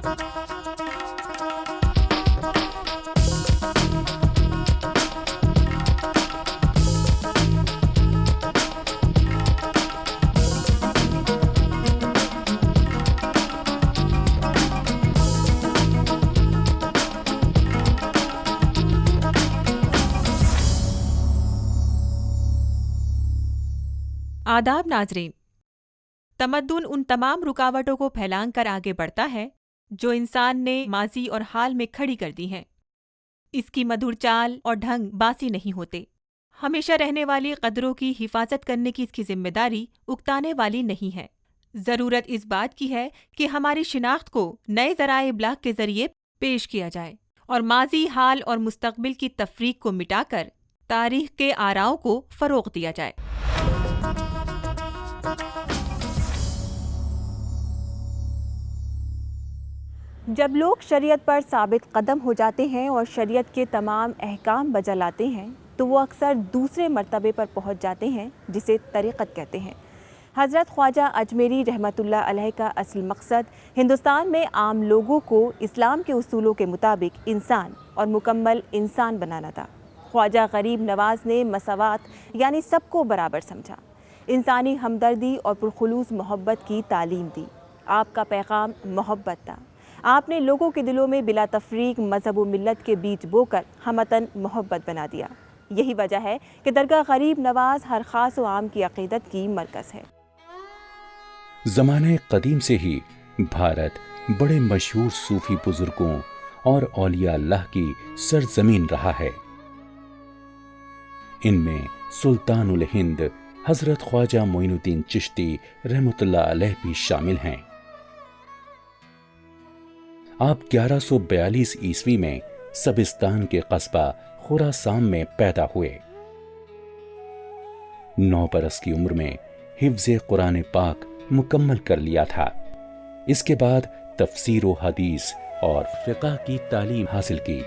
आदाब नाजरीन। तमद्दुन उन तमाम रुकावटों को फैलांग कर आगे बढ़ता है जो इंसान ने माजी और हाल में खड़ी कर दी हैं। इसकी मधुर चाल और ढंग बासी नहीं होते। हमेशा रहने वाली कदरों की हिफाजत करने की इसकी जिम्मेदारी उकताने वाली नहीं है। ज़रूरत इस बात की है कि हमारी शिनाख्त को नए ज़राए इब्लाग के ज़रिए पेश किया जाए और माजी, हाल और मुस्तकबिल की तफरीक को मिटाकर तारीख के आराओं को फ़रोग़ दिया जाए। जब लोग शरीयत पर साबित कदम हो जाते हैं और शरीयत के तमाम अहकाम बजा लाते हैं तो वो अक्सर दूसरे मर्तबे पर पहुंच जाते हैं जिसे तरीक़त कहते हैं। हज़रत ख्वाजा अजमेरी रहमतुल्लाह अलैह का असल मकसद हिंदुस्तान में आम लोगों को इस्लाम के उसूलों के मुताबिक इंसान और मुकम्मल इंसान बनाना था। ख्वाजा गरीब नवाज ने मसावात यानी सबको बराबर समझा, इंसानी हमदर्दी और पुरखुलूस मोहब्बत की तालीम दी। आपका पैगाम मोहब्बत था। आपने लोगों के दिलों में बिला तफरीक मजहब व मिल्लत के बीच बोकर हमतन मोहब्बत बना दिया। यही वजह है कि दरगाह गरीब नवाज हर खास व आम की अकीदत की मरकज़ है। ज़माने कदीम से ही भारत बड़े मशहूर सूफी बुजुर्गों और औलिया अल्लाह की सरजमीन रहा है। इनमें सुल्तानुल हिंद हजरत ख्वाजा मोइनुद्दीन चिश्ती रहमतुल्लाह अलैह भी शामिल हैं। आप 1142 ईस्वी में सबिस्तान के कस्बा खुरासान में पैदा हुए। 9 बरस की उम्र में हिफ्ज़े कुरान पाक मुकम्मल कर लिया था। इसके बाद तफसीर व हदीस और फ़िक़्ह की तालीम हासिल की।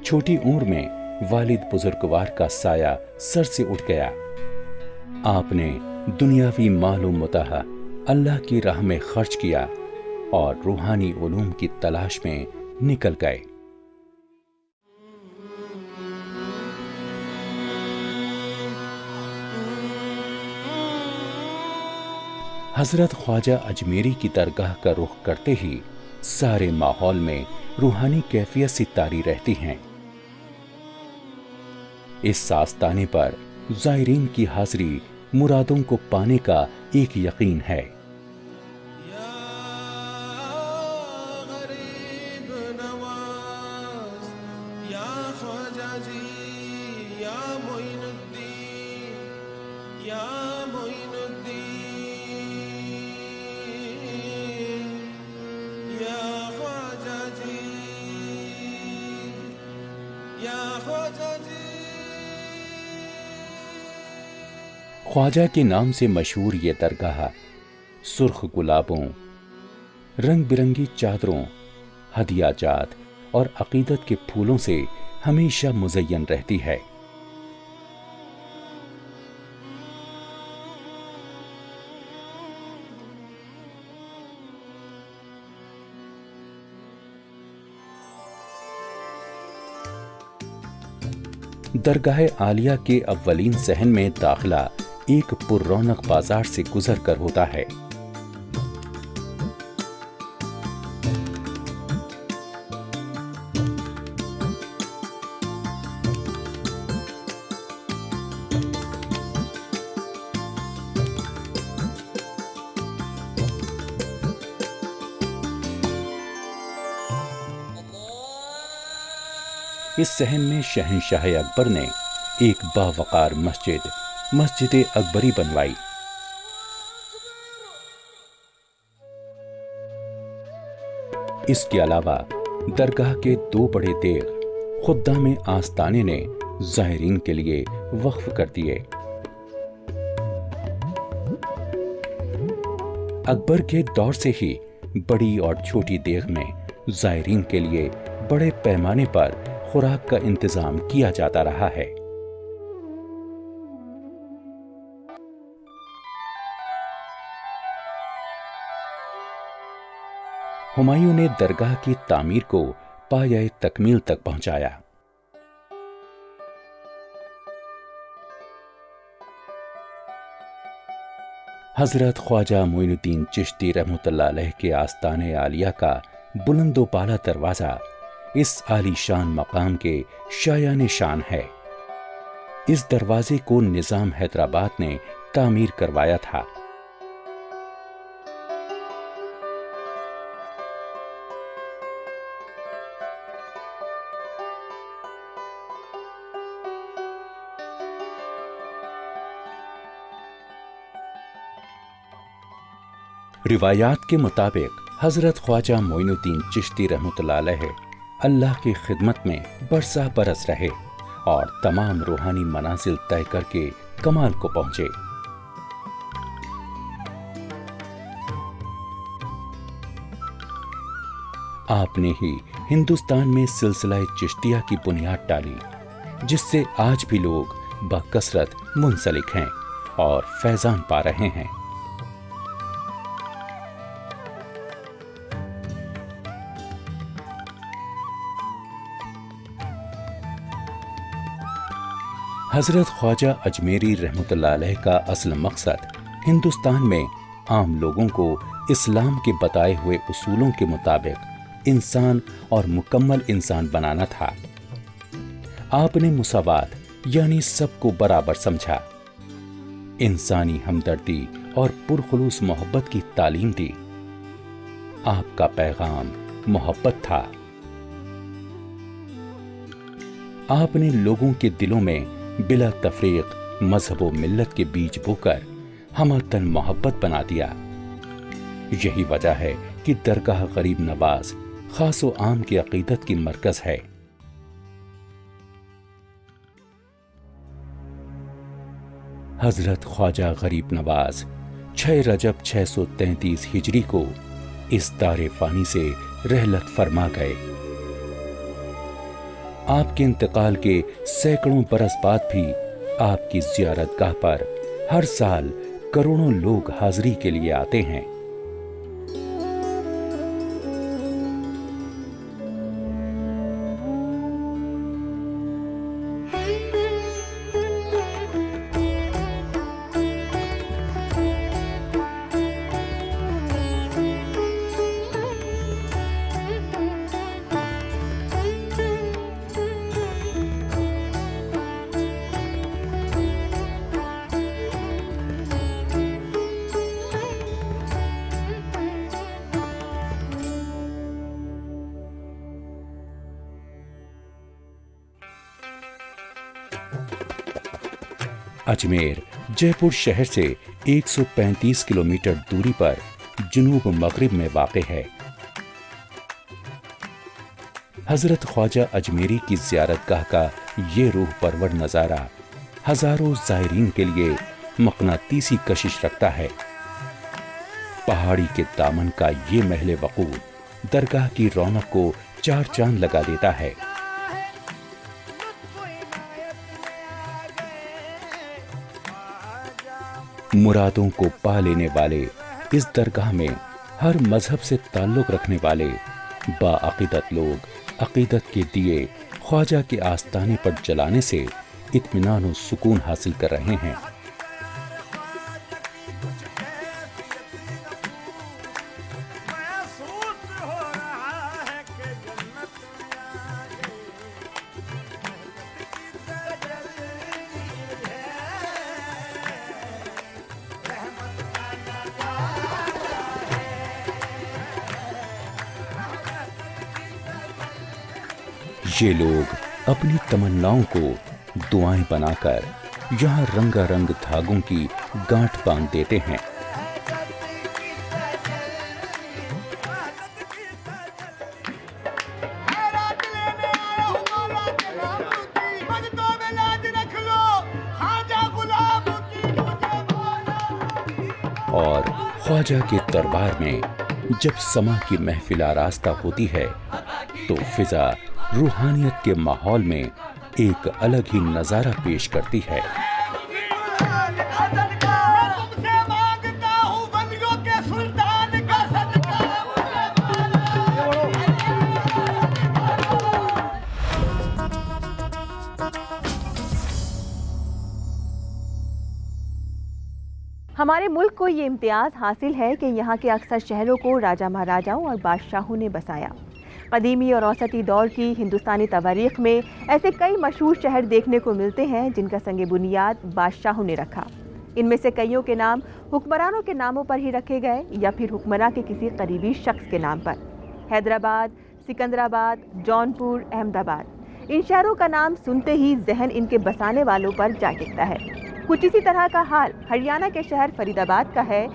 छोटी उम्र में वालिद बुजुर्गवार का साया सर से उठ गया। आपने दुनियावी मालूम मुताहा अल्लाह की राह में खर्च किया और रूहानी उलूम की तलाश में निकल गए। हजरत ख्वाजा अजमेरी की दरगाह का रुख करते ही सारे माहौल में रूहानी कैफियत सी तारी रहती हैं। इस सास्ताने पर ज़ायरीन की हाजिरी मुरादों को पाने का एक यकीन है। ख्वाजा के नाम से मशहूर ये दरगाह सुर्ख गुलाबों, रंग बिरंगी चादरों, हदियाजात और अकीदत के फूलों से हमेशा मुज़य्यन रहती है। दरगाह आलिया के अव्वलीन सहन में दाखिला एक पुर्रौनक बाजार से गुजर कर होता है। इस सहन में शहंशाह अकबर ने एक बावकार मस्जिद अकबरी बनवाई। इसके अलावा दरगाह के 2 बड़े देग खुद्दाम आस्ताने ने ज़ायरीन के लिए वक्फ कर दिए। अकबर के दौर से ही बड़ी और छोटी देग में ज़ायरीन के लिए बड़े पैमाने पर खुराक का इंतजाम किया जाता रहा है। हुमायूं ने दरगाह की तामीर को पाया तकमील तक पहुंचाया। हजरत ख्वाजा मोइनुद्दीन चिश्ती रहमतुल्लाह अलैह के आस्ताने आलिया का बुलंदोबाला दरवाजा इस आलीशान मकाम के शायान शान है। इस दरवाजे को निजाम हैदराबाद ने तामीर करवाया था। रिवायात के मुताबिक हजरत ख्वाजा मोइनुद्दीन चिश्ती रहमतुल्लाह अलैह अल्लाह की खिदमत में बरसा बरस रहे और तमाम रूहानी मनाजिल तय करके कमाल को पहुंचे। आपने ही हिंदुस्तान में सिलसिला चिश्तिया की बुनियाद डाली, जिससे आज भी लोग बकसरत मुंसलिक हैं और फैजान पा रहे हैं। हजरत ख्वाजा अजमेरी रहमतुल्लाह अलैह का असल मकसद हिंदुस्तान में आम लोगों को इस्लाम के बताए हुए उसूलों के मुताबिक इंसान और मुकम्मल इंसान बनाना था। आपने मुसावात यानी सबको बराबर समझा, इंसानी हमदर्दी और पुरखुलूस मोहब्बत की तालीम दी। आपका पैगाम मोहब्बत था। आपने लोगों के दिलों में बिला तफरीक मजहब व मिल्लत के बीज बोकर हमतन मोहब्बत बना दिया। यही वजह है कि दरगाह गरीब नवाज खास व आम की अकीदत की मरकज है। हजरत ख्वाजा गरीब नवाज 6 रजब 633 हिजरी को इस दारे फानी से रहलत फरमा गए। आपके इंतकाल के सैकड़ों बरस बाद भी आपकी ज़ियारतगाह पर हर साल करोड़ों लोग हाजिरी के लिए आते हैं। अजमेर जयपुर शहर से 135 किलोमीटर दूरी पर जुनूब मगरिब में वाक़ है। हजरत ख्वाजा अजमेरी की ज़ियारतगाह का ये रूह परवर नज़ारा हजारों ज़ायरीन के लिए मक़नातीसी कशिश रखता है। पहाड़ी के दामन का ये महल वक़ूर दरगाह की रौनक को चार चांद लगा देता है। मुरादों को पा लेने वाले इस दरगाह में हर मजहब से ताल्लुक़ रखने वाले बाअक़ीदत लोग अक़ीदत के दिए ख्वाजा के आस्ताने पर जलाने से इत्मीनान और सुकून हासिल कर रहे हैं। ये लोग अपनी तमन्नाओं को दुआएं बनाकर यहाँ रंगारंग धागों की गांठ बांध देते हैं। और ख्वाजा के दरबार में जब समा की महफिल आरास्ता होती है तो फिजा रूहानियत के माहौल में एक अलग ही नजारा पेश करती है। हमारे मुल्क को ये इम्तियाज़ हासिल है कि यहाँ के अक्सर शहरों को राजा महाराजाओं और बादशाहों ने बसाया। कदीमी और औसती दौर की हिंदुस्तानी तवारीख में ऐसे कई मशहूर शहर देखने को मिलते हैं जिनका संग बुनियाद बादशाहों ने रखा। इनमें से कईयों के नाम हुक्मरानों के नामों पर ही रखे गए या फिर हुक्मरान के किसी करीबी शख्स के नाम पर। हैदराबाद, सिकंदराबाद, जौनपुर, अहमदाबाद, इन शहरों का नाम सुनते ही जहन इनके बसाने वालों पर जा टिकता है। कुछ इसी तरह का हाल हरियाणा के शहर फरीदाबाद का है,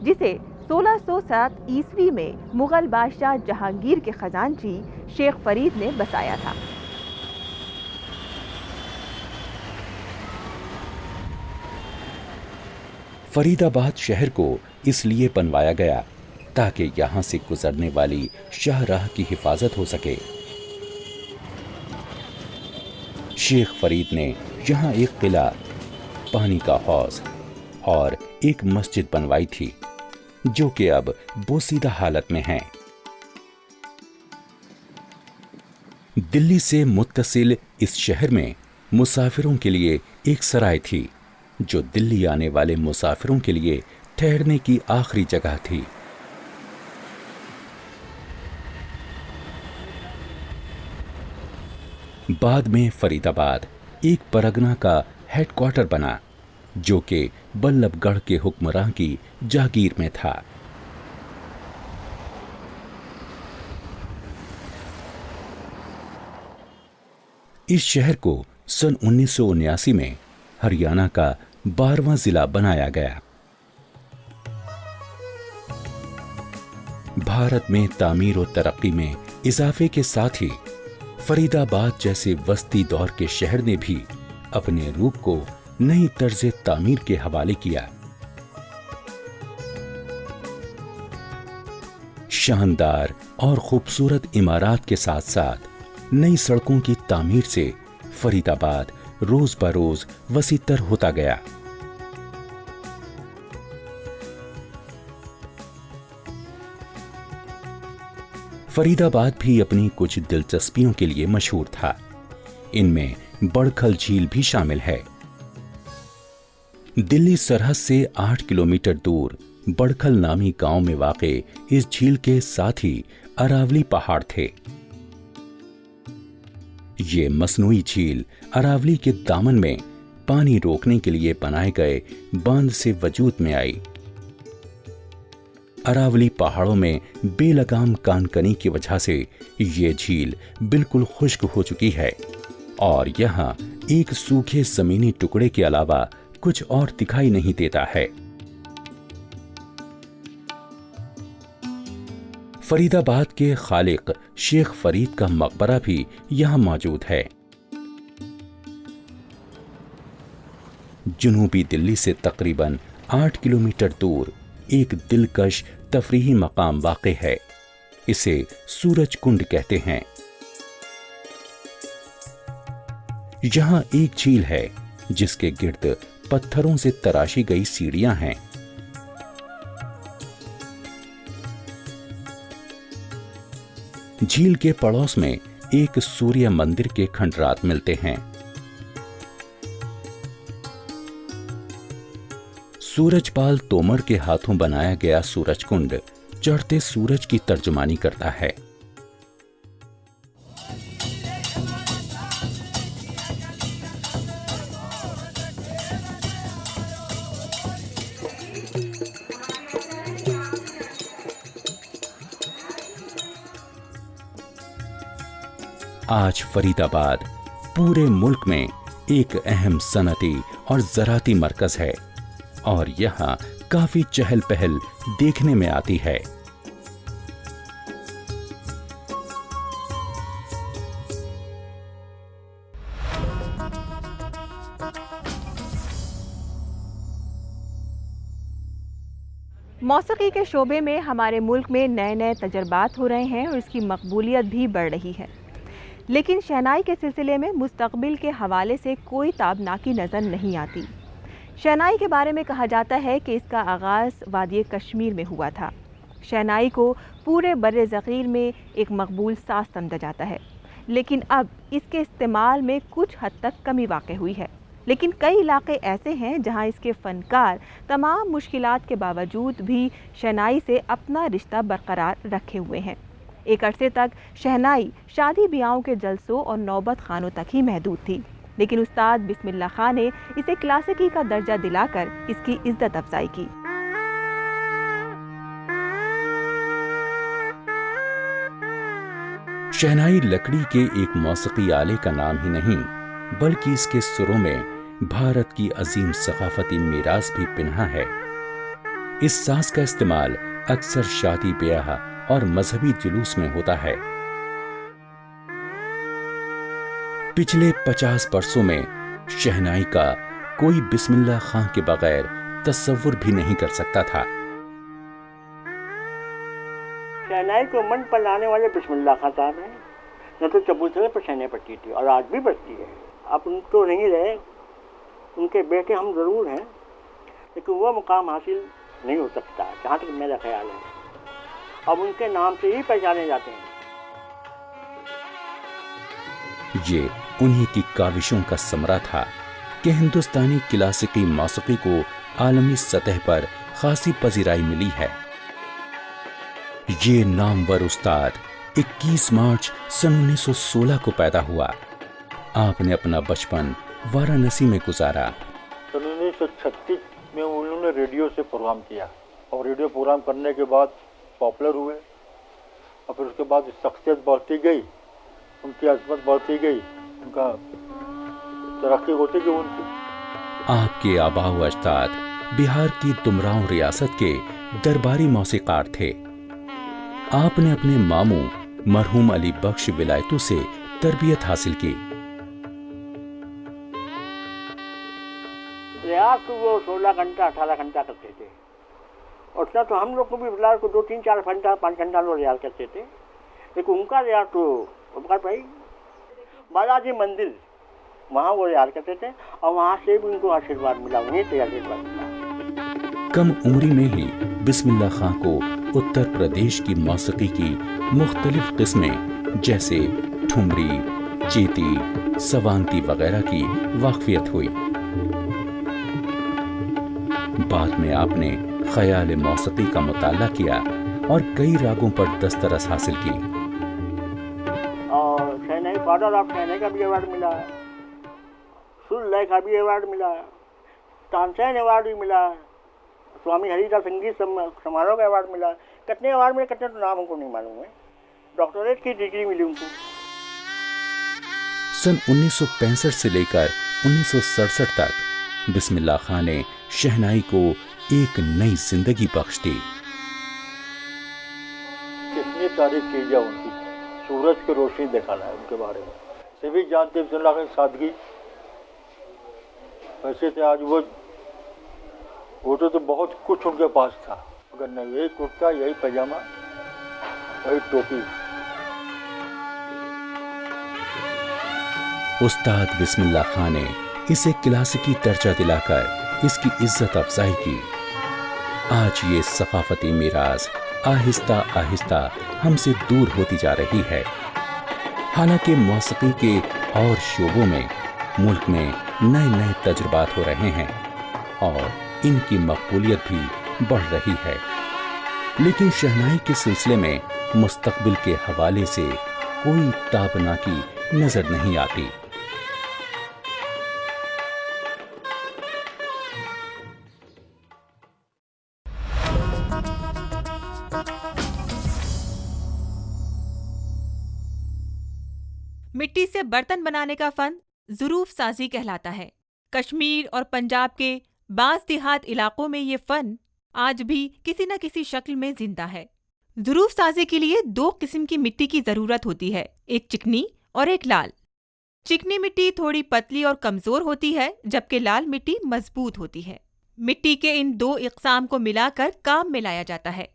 जिसे 1607 ईस्वी में मुगल बादशाह जहांगीर के खजांची शेख फरीद ने बसाया था। फरीदाबाद शहर को इसलिए बनवाया गया ताकि यहाँ से गुजरने वाली शाहराह की हिफाजत हो सके। शेख फरीद ने यहाँ एक किला, पानी का हौज और एक मस्जिद बनवाई थी, जो कि अब बोसीदा हालत में है। दिल्ली से मुत्तसिल इस शहर में मुसाफिरों के लिए एक सराय थी, जो दिल्ली आने वाले मुसाफिरों के लिए ठहरने की आखिरी जगह थी। बाद में फरीदाबाद एक परगना का हेडक्वार्टर बना, जो कि बल्लभगढ़ के हुक्मरान की जागीर में था। इस शहर को सन 1979 में हरियाणा का 12वां जिला बनाया गया। भारत में तामीर और तरक्की में इजाफे के साथ ही फरीदाबाद जैसे वस्ती दौर के शहर ने भी अपने रूप को नई तर्ज तामीर के हवाले किया। शानदार और खूबसूरत इमारत के साथ साथ नई सड़कों की तामीर से फरीदाबाद रोज बरोज वसीतर होता गया। फरीदाबाद भी अपनी कुछ दिलचस्पियों के लिए मशहूर था। इनमें बड़खल झील भी शामिल है। दिल्ली सरहद से 8 किलोमीटर दूर बड़खल नामी गांव में वाक़े इस झील के साथ ही अरावली पहाड़ थे। ये मसनूई झील अरावली के दामन में पानी रोकने के लिए बनाए गए बांध से वजूद में आई। अरावली पहाड़ों में बेलगाम कानकनी की वजह से ये झील बिल्कुल खुश्क हो चुकी है और यहाँ एक सूखे जमीनी टुकड़े के अलावा कुछ और दिखाई नहीं देता है। फरीदाबाद के खालिक शेख फरीद का मकबरा भी यहाँ मौजूद है। जनूबी दिल्ली से तकरीबन 8 किलोमीटर दूर एक दिलकश तफरीही मकाम वाक़े है। इसे सूरज कुंड कहते हैं। यहाँ एक झील है जिसके गिर्द पत्थरों से तराशी गई सीढ़ियां हैं। झील के पड़ोस में एक सूर्य मंदिर के खंडरात मिलते हैं। सूरजपाल तोमर के हाथों बनाया गया सूरज कुंड चढ़ते सूरज की तर्जुमानी करता है। आज फरीदाबाद पूरे मुल्क में एक अहम सनती और ज़राती मरकज है और यहाँ काफी चहल पहल देखने में आती है। मौसीकी के शोबे में हमारे मुल्क में नए नए तजर्बात हो रहे हैं और इसकी मकबूलियत भी बढ़ रही है, लेकिन शहनाई के सिलसिले में मुस्तकबिल के हवाले से कोई ताबनाकी नज़र नहीं आती। शहनाई के बारे में कहा जाता है कि इसका आगाज़ वादी कश्मीर में हुआ था। शहनाई को पूरे बर्रे ज़गीर में एक मकबूल साज़ समझा जाता है, लेकिन अब इसके इस्तेमाल में कुछ हद तक कमी वाक़ हुई है। लेकिन कई इलाके ऐसे हैं जहां इसके फनकार तमाम मुश्किलात के बावजूद भी शहनाई से अपना रिश्ता बरकरार रखे हुए हैं। एक अरसे तक शहनाई शादी ब्याहों के जलसों और नौबत खानों तक ही महदूद थी, लेकिन उस्ताद बिस्मिल्लाह खां ने इसे क्लासिकी का दर्जा दिलाकर इसकी इज्जत अफजाई की। शहनाई लकड़ी के एक मौसीकी आले का नाम ही नहीं, बल्कि इसके सुरों में भारत की अजीम सकाफती मीरास भी पिन्हा है। इस साज का इस्तेमाल अक्सर शादी ब्याह और मजहबी जुलूस में होता है। पिछले 50 बरसों में शहनाई का कोई बिस्मिल्लाह खां के बगैर तस्वुर भी नहीं कर सकता था। शहनाई को मन पर लाने वाले बिस्मिल्लाह खां साहब हैं। न तो चबूतरे पर शहनाई पड़ती थी और आज भी बजती है। अब उन तो नहीं रहे, उनके बेटे हम ज़रूर हैं, लेकिन वो मुकाम हासिल नहीं हो सकता जहाँ तक मेरा ख्याल है। अब उनके नाम से ही पहचाने जाते हैं। ये उन्हीं की काविशों का समरा था कि हिंदुस्तानी क्लासिकी मौसीकी को आलमी सतह पर खासी पजीराई मिली है। ये नामवर उस्ताद 21 मार्च सन 1916 को पैदा हुआ। आपने अपना बचपन वाराणसी में गुजारा। सन 1936 में उन्होंने रेडियो से प्रोग्राम किया और रेडियो प्रोग्राम करने के बाद पॉपुलर हुए और फिर उसके बाद शख्सियत बढ़ती गई, उनकी अजमत बढ़ती गई, उनका तरक्की होती गई उनकी। आपके आबा व अजदाद बिहार की दुमराव रियासत के दरबारी मौसीकार थे। आपने अपने मामू मरहूम अली बख्श विलायतों से तरबियत हासिल की। रियाज तो वो 16 घंटा 18 घंटा करते थे। उतना तो हम लोग को भी फिलहाल को 2-3-4 घंटा 5 घंटा लोग रियाज करते थे, लेकिन उनका रियाज तो भाई बालाजी मंदिर वहाँ वो रियाज करते थे और वहाँ से भी उनको आशीर्वाद मिला, वहीं से आशीर्वाद मिला। कम उम्री में ही बिस्मिल्लाह खां को उत्तर प्रदेश की मौसीकी की मुख्तलिफ किस्में जैसे ठुमरी, चेती, सवांती वगैरह की वाकफियत हुई। बाद में आपने ख्याल मौसीकी का मुताला किया और कई रागों पर दस्तरस हासिल की। और शहनाई फादर ऑफ शहनाई का भी अवार्ड मिला है, सुर लय का भी अवार्ड मिला है, तानसेन अवार्ड भी मिला है, स्वामी हरिदास संगीत समारोह का अवार्ड मिला है। कितने अवार्ड मिले, कितने तो नाम हमको नहीं मालूम है। डॉक्टरेट की डिग्री मिली उनको। सन 1965 से लेकर 1967 तक बिस्मिल्लाह खां ने शहनाई को एक नई जिंदगी बख्श दी। कितनी तारीफ की जाए उनकी, सूरज की रोशनी दिखाना है उनके बारे में। सभी जानते बिस्मिल्लाह खां की सादगी। वैसे थे आज वो तो बहुत कुछ उनके पास था, अगर न यही कुर्ता, यही पैजामा, यही टोपी। उस्ताद बिस्मिल्लाह खां ने इसे क्लासिकी दर्जा दिलाकर इसकी इज्जत अफजाई की। आज ये सकाफती मीरास आहिस्ता आहिस्ता हमसे दूर होती जा रही है। हालांकि मौसीकी के और शोबों में मुल्क में नए नए तजुर्बात हो रहे हैं और इनकी मकबूलियत भी बढ़ रही है, लेकिन शहनाई के सिलसिले में मुस्तकबिल के हवाले से कोई ताबनाकी नजर नहीं आती। मिट्टी से बर्तन बनाने का फन ज़ुरूफ साजी कहलाता है। कश्मीर और पंजाब के बाज़ देहात इलाकों में ये फन आज भी किसी न किसी शक्ल में जिंदा है। ज़ुरूफ साजी के लिए 2 किस्म की मिट्टी की ज़रूरत होती है, एक चिकनी और एक लाल। चिकनी मिट्टी थोड़ी पतली और कमज़ोर होती है, जबकि लाल मिट्टी मजबूत होती है। मिट्टी के इन 2 इक़साम को मिलाकर काम में लाया जाता है।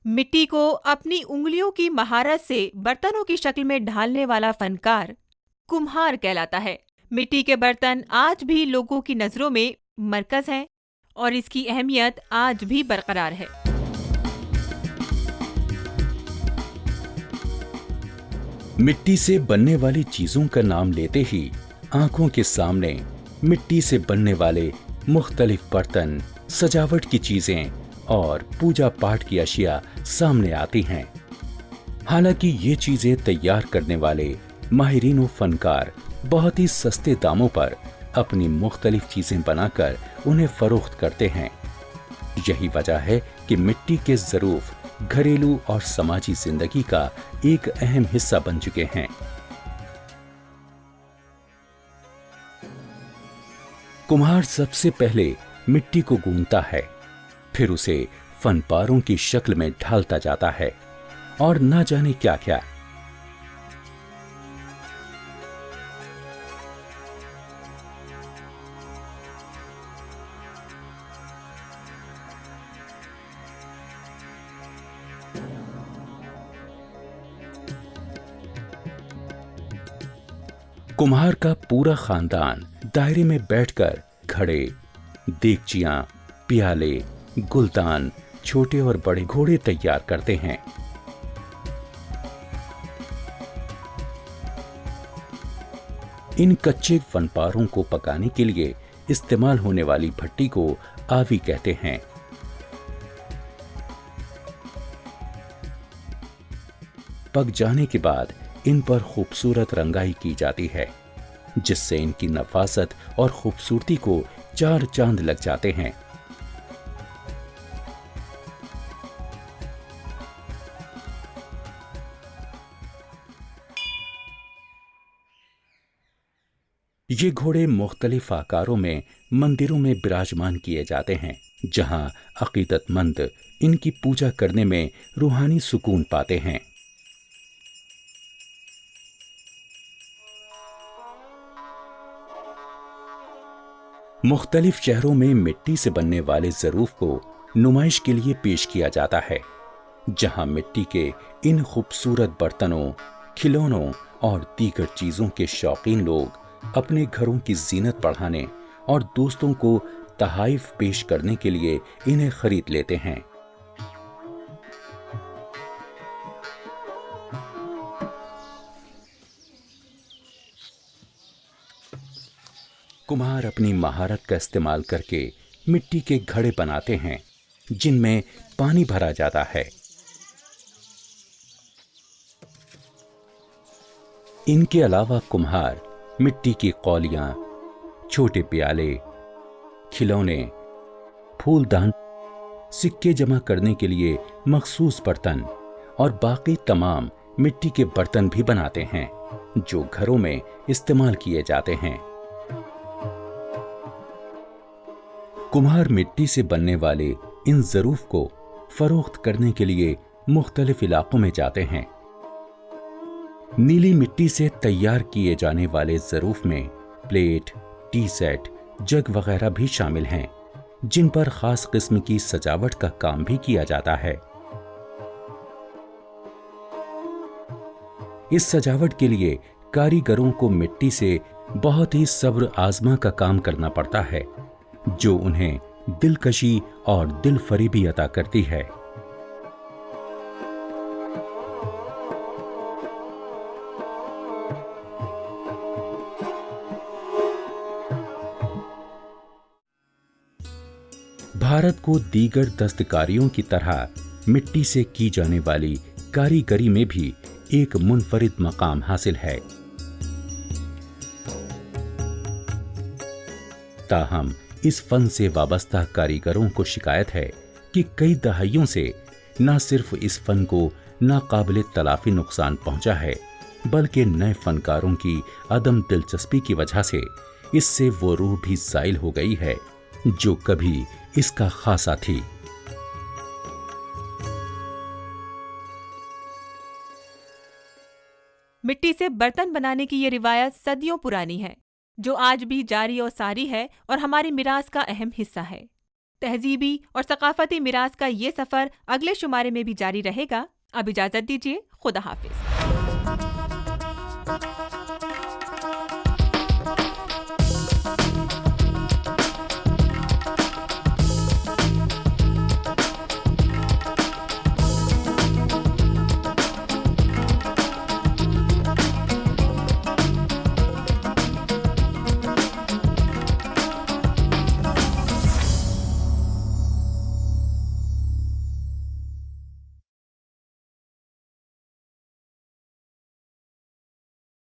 मिट्टी को अपनी उंगलियों की महारत से बर्तनों की शक्ल में ढालने वाला फनकार कुम्हार कहलाता है। मिट्टी के बर्तन आज भी लोगों की नज़रों में मरकज़ हैं और इसकी अहमियत आज भी बरकरार है। मिट्टी से बनने वाली चीजों का नाम लेते ही आंखों के सामने मिट्टी से बनने वाले मुख्तलिफ बर्तन, सजावट की चीजें और पूजा पाठ की अशिया सामने आती हैं। हालांकि ये चीजें तैयार करने वाले माहिरीन व फनकार बहुत ही सस्ते दामों पर अपनी मुख्तलिफ चीजें बनाकर उन्हें फरोख्त करते हैं। यही वजह है कि मिट्टी के ज़रूफ घरेलू और समाजी जिंदगी का एक अहम हिस्सा बन चुके हैं। कुम्हार सबसे पहले मिट्टी को गूंथता है, फिर उसे फनपारों की शक्ल में ढालता जाता है और ना जाने क्या क्या। कुम्हार का पूरा खानदान दायरे में बैठकर घड़े, देगचियां, प्याले, गुलदान, छोटे और बड़े घोड़े तैयार करते हैं। इन कच्चे फनपारों को पकाने के लिए इस्तेमाल होने वाली भट्टी को आवी कहते हैं। पक जाने के बाद इन पर खूबसूरत रंगाई की जाती है, जिससे इनकी नफासत और खूबसूरती को चार चांद लग जाते हैं। ये घोड़े मुख्तलिफ आकारों में मंदिरों में विराजमान किए जाते हैं, जहां अकीदतमंद इनकी पूजा करने में रूहानी सुकून पाते हैं। मुख्तलिफ शहरों में मिट्टी से बनने वाले ज़रूफ को नुमाइश के लिए पेश किया जाता है, जहां मिट्टी के इन खूबसूरत बर्तनों, खिलौनों और दीगर चीज़ों के शौकीन लोग अपने घरों की जीनत बढ़ाने और दोस्तों को तहाइफ पेश करने के लिए इन्हें खरीद लेते हैं। कुम्हार अपनी महारत का इस्तेमाल करके मिट्टी के घड़े बनाते हैं, जिनमें पानी भरा जाता है। इनके अलावा कुम्हार मिट्टी की कौलियां, छोटे प्याले, खिलौने, फूलदान, सिक्के जमा करने के लिए मखसूस बर्तन और बाकी तमाम मिट्टी के बर्तन भी बनाते हैं, जो घरों में इस्तेमाल किए जाते हैं। कुम्हार मिट्टी से बनने वाले इन ज़रूफ को फरोख्त करने के लिए मुख्तलिफ इलाकों में जाते हैं। नीली मिट्टी से तैयार किए जाने वाले ज़रूफ में प्लेट, टी सेट, जग वगैरह भी शामिल हैं, जिन पर खास किस्म की सजावट का काम भी किया जाता है। इस सजावट के लिए कारीगरों को मिट्टी से बहुत ही सब्र आजमा का काम करना पड़ता है, जो उन्हें दिलकशी और दिलफरीबी अता करती है। भारत को दीगर दस्तकारियों की तरह मिट्टी से की जाने वाली कारीगरी में भी एक मुनफरिद मकाम हासिल है। ताहम इस फन से वाबस्ता कारीगरों को शिकायत है कि कई दहाइयों से न सिर्फ इस फन को नाकाबिले तलाफी नुकसान पहुंचा है, बल्कि नए फनकारों की अदम दिलचस्पी की वजह से इससे वो रूह भी ज़ाइल हो गई है जो कभी इसका खासा थी। मिट्टी से बर्तन बनाने की ये रिवायत सदियों पुरानी है, जो आज भी जारी और सारी है और हमारी मिरास का अहम हिस्सा है। तहजीबी और सकाफती मिरास का ये सफ़र अगले शुमारे में भी जारी रहेगा। अब इजाज़त दीजिए, खुदा हाफिज।